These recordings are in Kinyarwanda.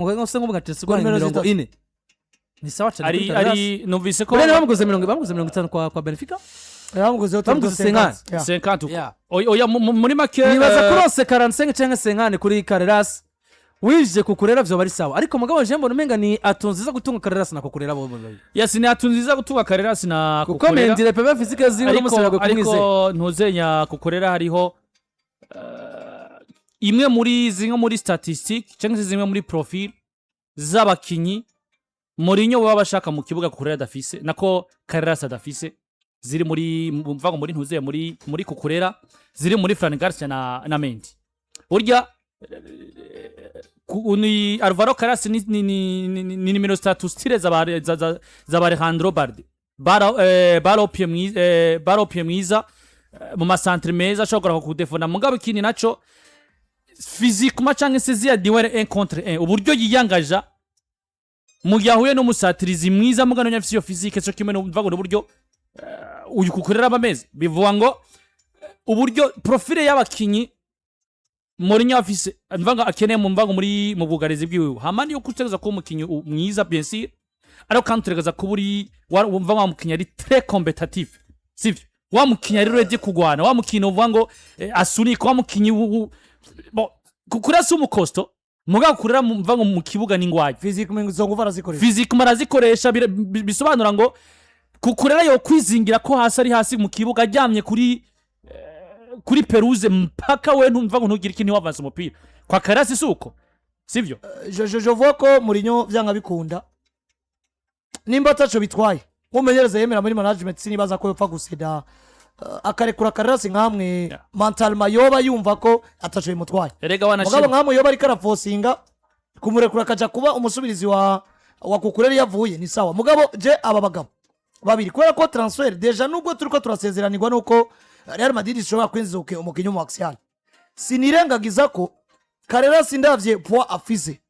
ngo se ngo Chelsea gwa 40 ni sawa cyane ari numvise ko bene bamuguze 50 kwa Benfica bamuguze 50 oya muri make nibaza kurose 45 cyangwa 50 kuri Carreras wije Cucurella vyo bari sawa ariko mugabo je mbona umenga ni atunziza gutunga Carreras na Cucurella bo yes ni atunziza gutunga Carreras na Cucurella kuko mendire pepe physique ziri no musabwe kumwize ariko ntuzenya Cucurella hariho imwe muri zimwe muri statistique cyangwa zimwe muri profile z'abakinyi Mourinho baba bashaka mu kibuga Cucurella dafise nako Carreras adafise ziri muri mvango muri ntuzeye muri Cucurella ziri muri Fran Garcia na Mendy burya ni Alvaro Carreras ni numero 3 stile za Alejandro Balde baro pie mwiza mu masantre meza ashobora kudefona mugabo ikindi naco physiquement cyangwa se zia duel 1 contre 1 uburyo yiyangaja mu yahuye no musatirizi mwiza mugano nyafisi yo physique cyo kimwe no mvago n'uburyo uyu Cucurella abameze bivuga ngo uburyo profile y'abakinyi Mourinho afise mvanga akeneye mu mvango muri mu bugarizi bwiwe hamani yo kutegeza ko umukinyi mwiza bien sûr ariko kanturegeza ko buri mvanga umukinyi ari très compétitif sivyo wa mukinyi ari ready kugwana wa mukinyi uvuga ngo asunika wa mukinyi bon Cucurella si umukosto muga Cucurella mvango mu kibuga n'ingwaje physiquement zo nguvara zikoresha physiquement arazikoresha bisobanura ngo Cucurella yo kwizingira ko hasi ari hasi mu kibuga ajyamye kuri peruze mpaka we ntumva ngo ntugire ikintu wavanse umupira kwa Carreras isuko sivyo je vois ko Mourinho vyanga bikunda nimba tacho bitwaye mumenyereza yemera muri management sinibaza ko yopfa guseda akarekura Carreras nkamwe mental mayoba yumva ko atacho bimutwaye erega wanashima mugabo nkamwe yoba ari karafosinga kumurekura kaja kuba umusubirizi wa Cucurella yavuye ni sawa mugabo je aba bagabo babiri kubera ko transfer deja nubwo turiko turasezeranirwa nuko Real Madrid ishobora kwinjiza umukinyi mu axial sinirengagiza ko Carreras ndavye poa afise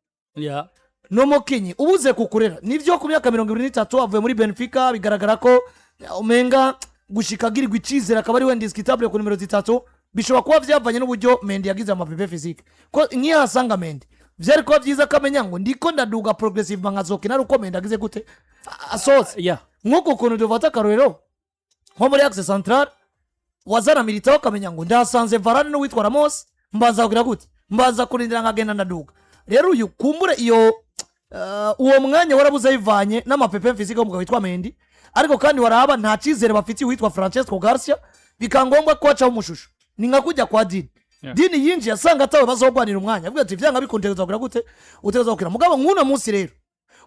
no mukinyi ubuze Cucurella nivyo ku myaka 23 avuye muri Benfica bigaragara ko umenga gushikagirirwa icizera akaba ari we indiscutable ku numero 3 bishobora kuba vyavanye n'uburyo Mendy yagize amapepe physique ko nkiyasanga Mendy vyari ko vyiza kamenya ngo ndiko ndaduga progressive mangazokina ruko Mendy agize gute asose nkuko kuntu duvata Carrero nko muri axe central wazana Militao kamenya ngo ndasanze Varane no witwa Ramos mbaza kugira gute mbaza kurindira ngagenda ndaduga rero uyu kumbure iyo uwo mwanya warabuze yivanye n'amapepe physique umugabo witwa Mendy ariko kandi waraba nta cizere bafiti witwa Francesco Garcia bikangombwa ko aca umushusho ni nka kujya kwa Dini yinjiye asanga atawe bazogwanira umwanya avuga ati vyanga bikundegeza kugira gute utegeza kukira mugabo nkuna munsi rero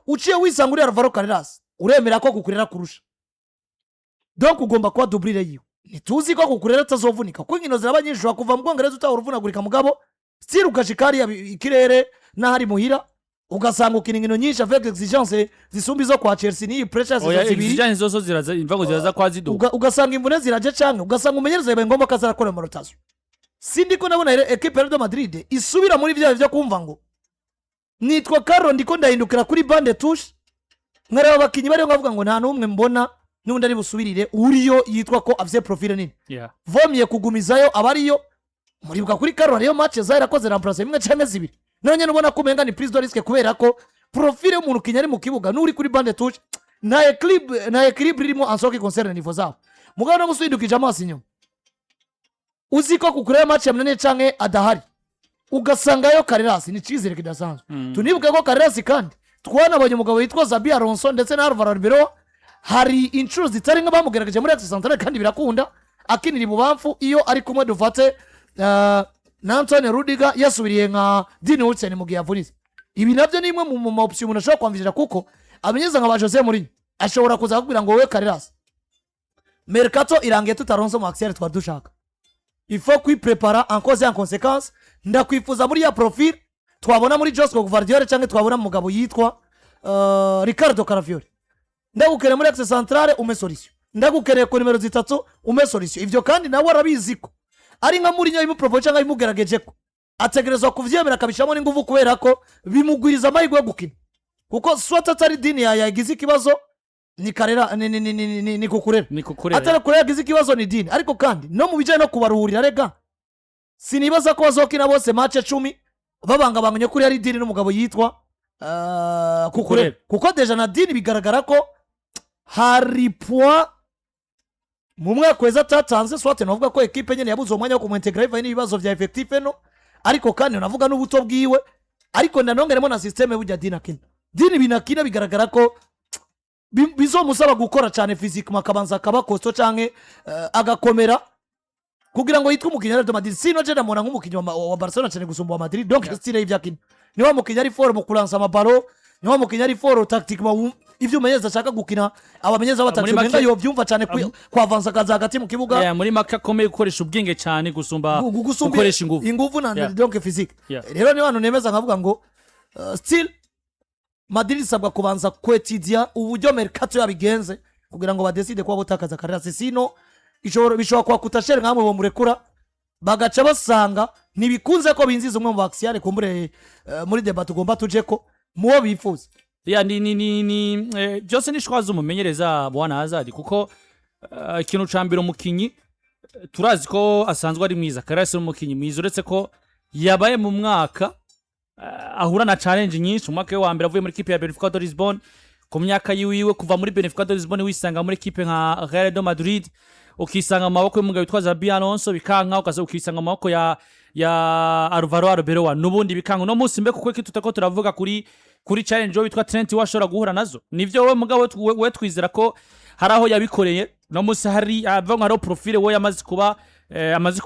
uciye wisanga uri Alvaro Carreras uremera ko Cucurella kurusha donc ugomba kwa doublire yiwe nituzi ko Cucurella tazovunika ko inkino zirabanyishwa kuva mu Bwongereza utahuruvunagurika mugabo still ukashikari ya ikirere na hari muhira ugasanga ukina inkino nyinshi avec exigence zisumbi zo kwa Chelsea ni pressure zibiri exigence zoso ziraza imvago ziraza kwa ziduka ugasanga imvune ziraje canke ugasanga umenyereza yabaye ngomba kazarakora mu rotation sindiko nabona equipe ya Real Madrid isubira muri byo kumva ngo nitwa Carlo ndiko ndahindukira kuri bande touche nkareba abakinyi bari ngavuga ngo nta numwe mbona nundi ari busubirire uriyo yitwa ko afise profile nini vomye kugumizayo abariyo muribuka kuri Carlo ariyo match zarakoze remplacer imwe cyane zibiri none ubona ko umenga ni prise de risque kubera ko profile y'umuntu kinyari mu kibuga nuri kuri bande touche na equilibre irimo ansoki concerne niveau zabo mugabo no musindukije amaso inyuma uziko Cucurella match ya mnene canke adahari ugasanga yo Carreras ni cizere kidasanzwe tunibuke ko Carreras kandi twanabonye umugabo yitwa Xabi Alonso ndetse na Alvaro hari inshuro zitari nka bamugerageje muri axe centrale kandi birakunda akinira ibubamfu iyo ari kumwe dufate na Antonio Rudiger yasubiriye nka Dini Wilson mu gihe yavunitse ibi navyo ni imwe mu option umuntu ashobora kwamvira kuko amenyeza nka ba Jose Mourinho ashobora kuza kubwira ngo we Carreras mercato irangiye tutaronse mu axial twadushaka il faut kwiprepara en cause en conséquence ndakwifuza muri ya profil twabona muri Josco Guardiola cyangwa twabona mugabo yitwa Ricardo Carafiori ndagukere muri axe centrale ume solution ndagukereye ku numero 3 ume solution ivyo kandi nawe arabiziko ari nka Mourinho imupropose cyangwa imugerageje ko ategerezwa kuvyemera kabishamo n'inguvu kubera ko bimugwiriza amahirwe yo gukina kuko swata atari Dini yagize ikibazo ni Carreras ni Cucurella atari Cucurella yagize ikibazo ni Dini ariko kandi no mu bijanye no kubaruhurira rega sinibaza ko bazokina bose match 10 babangabanganye kuri ari Dini n'umugabo yitwa Cucurella kuko deja na Dini bigaragara ko hari point mu mwaka weza atatanze swate navuga ko ekipe nyene yabuze umwanya wo kumuintegrate bivanye n'ibibazo vya effectif no ariko kandi navuga n'ubuto bwiwe ariko nanongeremo na systeme burya Dini binakina bigaragara ko bizomusaba gukora cyane physiquement akabanza akaba costo canke agakomera kugira ngo yitwe umukinnyi wa Madrid sino je ndamubona nk'umukinnyi wa Barcelona cyane gusumba wa Madrid donc style y'ivyakina ni wa mukinnyi ari fort mu kulansa amabaro ni wa mukinnyi ari fort tactiquement ivyo umenyeza ashaka gukina abamenyeza batacumenga yo byumva cyane kwavanza kaza hagati mu kibuga muri make akomeye gukoresha ubwenge cyane gusumba gukoresha inguvu na donc physique rero ni bantu nemeza nkavuga ngo still Madrid isabwa kubanza kwetidia uburyo mercato yabigenze kugira ngo badeside kuba butakaza Carreras sino bishobora kwa kutashere nkamwe bo murekura bagaca basanga nibikunze ko binziza umwe mu baxiale kumbure muri debat ugomba tujeko muwo bifuza byose nishwaza umumenyereza bwana Hazard kuko ikintu cambira umukinyi turazi ko asanzwe ari mwiza Carreras umukinyi mwiza uretse ko yabaye mu mwaka ahura na challenge nyinshi umwaka wa mbere avuye muri equipe ya Benfica de Lisbonne ku myaka yiwe kuva muri Benfica de Lisbonne wisanga muri equipe nka Real de Madrid ukisanga mu maboko y'umugabo witwa Xabi Alonso bikanka ukaza ukisanga mu maboko ya Alvaro nubundi bikanka no munsi mbe kuko tutako turavuga kuri challenge witwa Trent washora guhura nazo nivyo we mugabo we twizera ko haraho yabikoreye no munsi hari avanga ro profile we yamaze kuba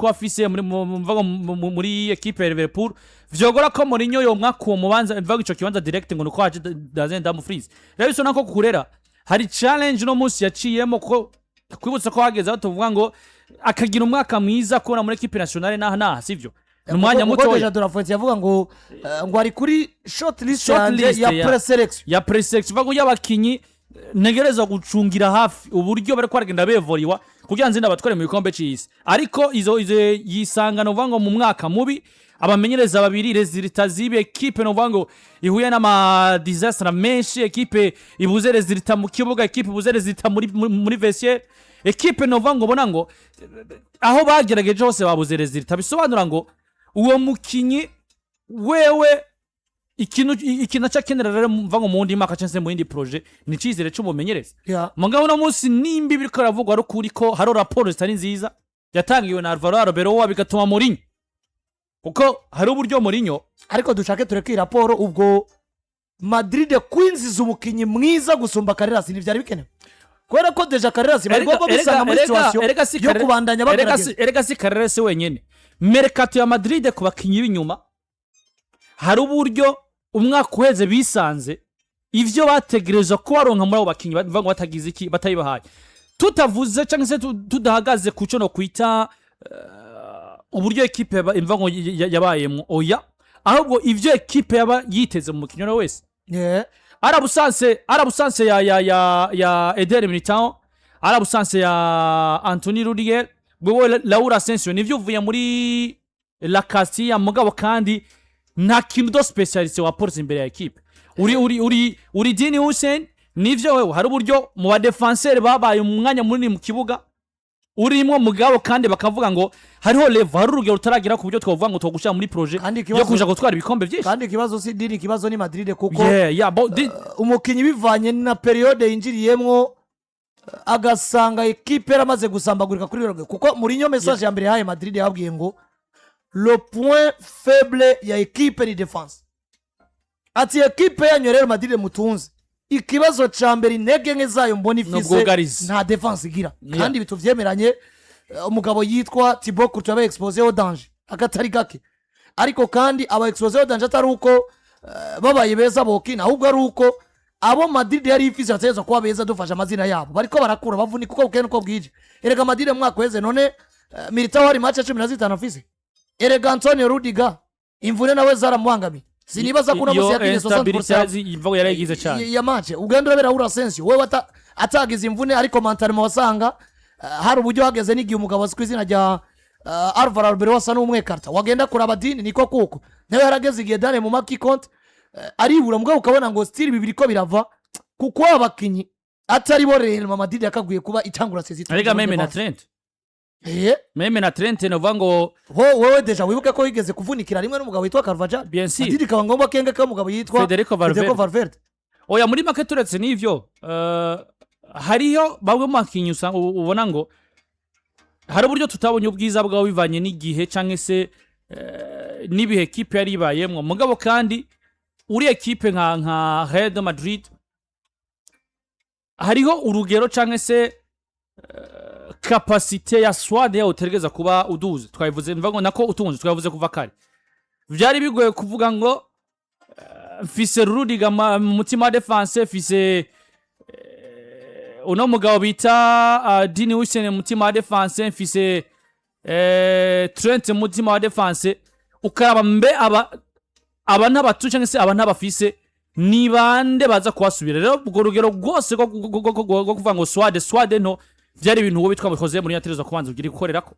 afise muri equipe ya Liverpool vyogora ko Mourinho yo mwaka uwo mubanza mvaga ico kibanza direct ngo nuko haje dazenda mu freeze rero biso nako Cucurella hari challenge no munsi yaciyemo ko kwibutsa ko hageze aho tuvuga ngo akagira umwaka mwiza kubona muri equipe nationale naha sivyo numwanya muto deja Dorafoti yavuga ngo ari kuri short list ya pre-selection bago y'abakinyi negereza gucungira hafi uburyo bari kwaragenda bevoriwa kugira nzinda batware mu bikombe cy'isi ariko izo yisangano vango mu mwaka mubi abamenyereza babiri resultat zibe equipe no vango ihuye n'ama disaster menshi equipe ibuze resultat mu kibuga equipe ibuze resultat muri vestiaire equipe no vango bona ngo aho bagerageje hose babuze resultat bisobanura ngo uwo mukinyi wewe ikintu cyakenera rero mvango mu ndi maka cyangwa mu yindi projet ni cizere cy'umumenyereza mugabo no munsi nimbi biriko ravugwa ari kuri ko haro raporo zitari nziza yatangiwe na Alvaro bigatuma Mourinho kuko hari uburyo Mourinho ariko dushake tureke raporo ubwo Madrid kwinziza umukinyi mwiza gusumba Carreras ni vyari bikenewe kwera ko deja Carreras bagomba bisanga muri situation yo kubandanya bagerageza erega si Carreras wenyene mercato ya Madrid ku bakinyi b'inyuma hari uburyo umwaka uheze bisanze ivyo bategereza ko baronka muri abo bakinyi bavuga batagize iki batayibahaye tutavuze cyangwa se tudahagaze kuco no kwita uburyo equipe imvango yabayemo oya ahubwo ivyo equipe yaba yiteze mu mukinyo wese arabusanse ya Eder Militao arabusanse ya Anthony Rudiger wewe Laura Asensio nivyo uvuye muri La Castilla mugabo kandi nta kintu do specialiste wa Porto imbere ya equipe uri Dini Hussein nivyo wewe hari uburyo mu ba defenseur babaye umwanya munini mu kibuga urimo mugabo kandi bakavuga ngo hariho level hari urugero utaragira ku buryo twavuga ngo twogushya muri projet yo kuja gutwara ibikombe byinshi kandi ikibazo si Dini ikibazo ni Madrid kuko umukinyi bivanye na periode yinjiriyemwo agasanga equipe yaramaze gusambagurika kuri roge kuko Mourinho message ya mbere haye Madrid yabwiye ngo le point faible ya equipe ni defense ati equipe yanyu Real Madrid mutunze ikibazo ca mbere intege nke zayo mbona ifise nta defense igira kandi bituvyemeranye umugabo yitwa Thibaut Courtois aba exposé au danger akatari gake ariko kandi aba exposé au danger atari uko babaye beza bokina ahubwo ari uko abo Madrid yari ifise ateza kuba beza dufasha amazina yabo bariko barakura bavuni kuko ukene uko bwije erega Madrid mwaka weze none Militao hari match 15 afise erega Antonio Rudiger imvune nawe zaramuhangami sinibaza kuna musi yakinye 60% imvugo yaragize cyane ya match ugenda urabera Laura Asensio wewe atagize imvune ariko mentalement wasanga hari uburyo hageze n'igihe umugabo asikwizina rya Alvaro wasa n'umwe karta wagenda kuraba Dini niko kuko nawe yarageze igihe dane mu maki compte aribura mugabo ukabona ngo style bibiri ko birava kuko abakinyi atari bo Real Madrid yakaguye kuba itangura sezito arega meme na Trent meme na Trent novuga ngo wowe deja wibuke ko yigeze kuvunikira rimwe n'umugabo witwa Carvajal bien sûr Madrid ikaba ngombwa kenga ko umugabo yitwa Federico Valverde oya muri make turetse n'ivyo hariyo bamwe mu bakinyi usanga ubona ngo hari uburyo tutabonye ubwiza bwawe bivanye n'igihe canke se n'ibihe ekipe yari ibayemwo mugabo kandi uri ekipe nka Real de Madrid hariho urugero canke se kapasite ya swade yawe utegereza kuba uduze twabivuze mva ngo nako utunze twabivuze kuva kare vyari bigoye kuvuga ngo mfise Rudiga mu mutima wa defense mfise uno mugabo bita Dini Hussein mu mutima wa defense mfise Trent mu mutima wa defense ukaraba mbe aba ntabatu cyangwa se aba ntabafise ni bande baza kuhasubira rero ubwo rugero rwose rwo kuvuga ngo swade no vyari ibintu wowe bitwa bikoze muri yatereza kubanza ugira gukorerako